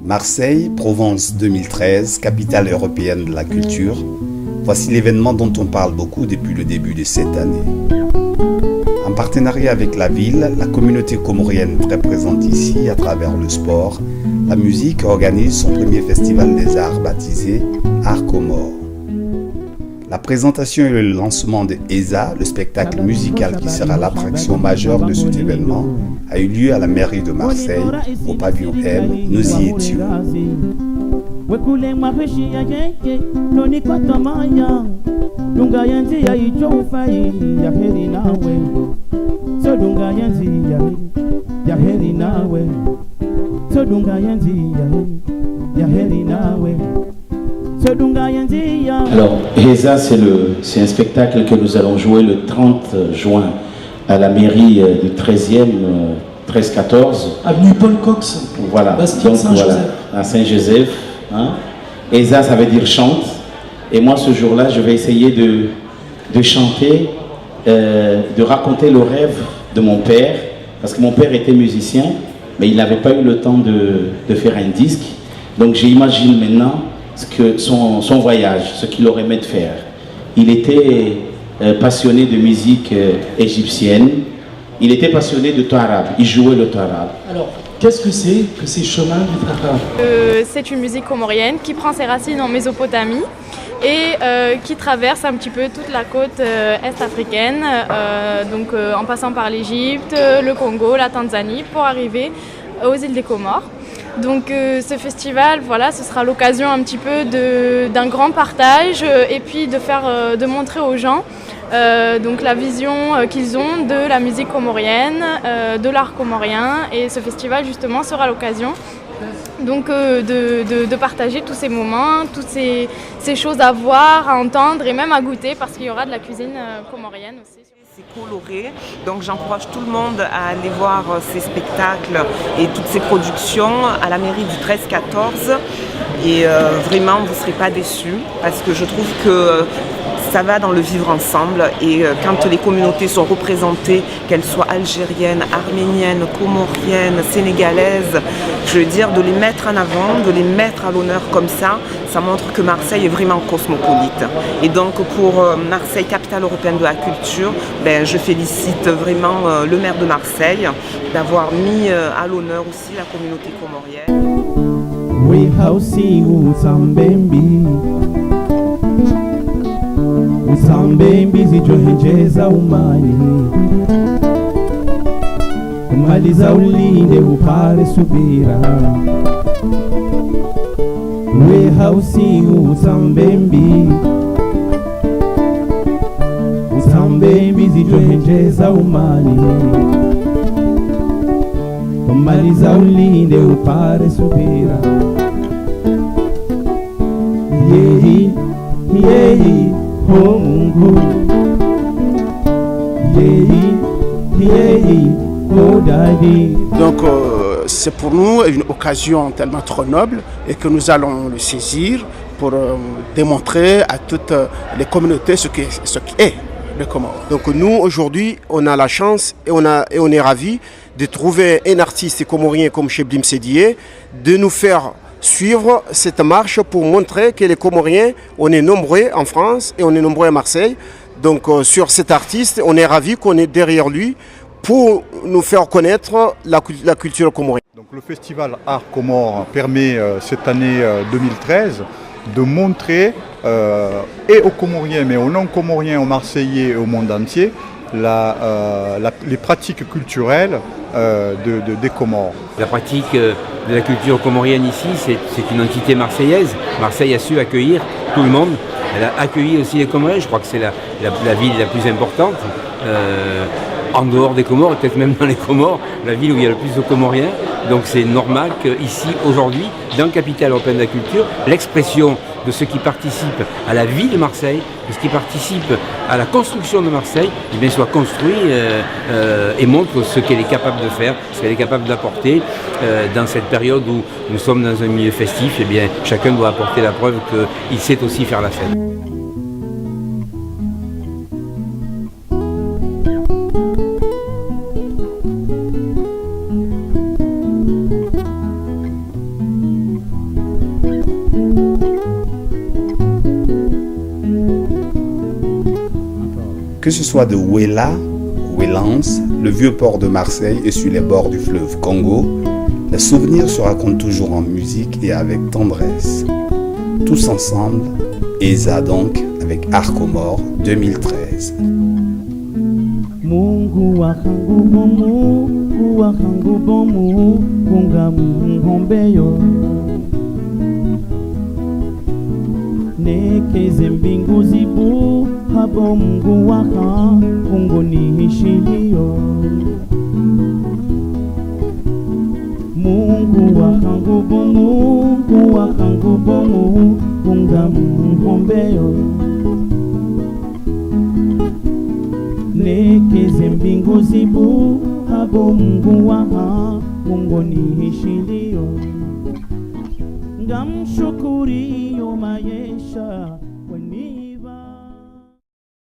Marseille, Provence 2013, capitale européenne de la culture. Voici l'événement dont on parle beaucoup depuis le début de cette année. En partenariat avec la ville, la communauté comorienne très présente ici à travers le sport, la musique organise son premier festival des arts baptisé Art Comore. La présentation et le lancement de ESA, le spectacle musical qui sera l'attraction majeure de cet événement, a eu lieu à la mairie de Marseille, au pavillon M. Nous y étions. Alors, ESA, c'est un spectacle que nous allons jouer le 30 juin à la mairie du 13e, 13-14. Avenue Paul Cox. Voilà, Bastien donc Saint-Joseph. voilà, à Saint-Joseph. Hein. ESA, ça veut dire chante. Et moi, ce jour-là, je vais essayer de chanter, de raconter le rêve de mon père, parce que mon père était musicien, mais il n'avait pas eu le temps de faire un disque. Donc j'imagine maintenant son voyage, ce qu'il aurait aimé de faire. Il était passionné de musique égyptienne, il était passionné de tarab, il jouait le tarab. Alors, qu'est-ce que ces chemins du tarab? C'est une musique comorienne qui prend ses racines en Mésopotamie et qui traverse un petit peu toute la côte est-africaine, en passant par l'Égypte, le Congo, la Tanzanie, pour arriver aux îles des Comores. Donc ce festival, voilà, ce sera l'occasion un petit peu d'un grand partage et puis de montrer aux gens donc la vision qu'ils ont de la musique comorienne, de l'art comorien, et ce festival justement sera l'occasion donc de partager tous ces moments, toutes ces choses à voir, à entendre et même à goûter, parce qu'il y aura de la cuisine comorienne aussi. C'est coloré, donc j'encourage tout le monde à aller voir ces spectacles et toutes ces productions à la mairie du 13-14 et vraiment vous ne serez pas déçus, parce que je trouve que ça va dans le vivre ensemble, et quand les communautés sont représentées, qu'elles soient algériennes, arméniennes, comoriennes, sénégalaises, je veux dire, de les mettre en avant, de les mettre à l'honneur comme ça montre que Marseille est vraiment cosmopolite. Et donc pour Marseille, capitale européenne de la culture, je félicite vraiment le maire de Marseille d'avoir mis à l'honneur aussi la communauté comorienne. Usambembi zijohenjeza umani, maliza ulinde upare subira. We hausi usambembi, usambembi zijohenjeza umani, maliza ulinde upare subira. Yehi, yehi. Donc c'est pour nous une occasion tellement trop noble, et que nous allons le saisir pour démontrer à toutes les communautés ce qui est le Comore. Donc nous aujourd'hui on a la chance et on est ravis de trouver un artiste comorien comme Cheblim Sédié, de nous faire suivre cette marche pour montrer que les Comoriens, on est nombreux en France et on est nombreux à Marseille. Donc sur cet artiste, on est ravis qu'on est derrière lui pour nous faire connaître la culture comorienne. Donc le festival Art Comore permet cette année 2013 de montrer et aux Comoriens, mais aux non-Comoriens, aux Marseillais et au monde entier, les pratiques culturelles des Comores. La pratique de la culture comorienne ici, c'est une entité marseillaise. Marseille a su accueillir tout le monde. Elle a accueilli aussi les Comoriens. Je crois que c'est la ville la plus importante, en dehors des Comores, peut-être même dans les Comores, la ville où il y a le plus de Comoriens. Donc c'est normal qu'ici, aujourd'hui, dans la capitale européenne de la culture, l'expression de ceux qui participent à la vie de Marseille, de ceux qui participent à la construction de Marseille, soit construit et montre ce qu'elle est capable de faire, ce qu'elle est capable d'apporter dans cette période où nous sommes dans un milieu festif. Eh bien, chacun doit apporter la preuve qu'il sait aussi faire la fête. Que ce soit de Ouéla, Ouélance, le vieux port de Marseille et sur les bords du fleuve Congo, les souvenirs se racontent toujours en musique et avec tendresse. Tous ensemble, ESA donc, avec Arcomore 2013. Mungu wakangu bomu, wakangu bomu, kunga mhombeyo. Nekeze mbingu zibu, habo Mungu waka, kungu nihishiliyo. Mungu wakangu bomu, wakangu bomu, kunga mhombeyo. Nekeze mbingu zibu, habo Mungu waka, kungu nihishiliyo. Ngamshukuriyo maisha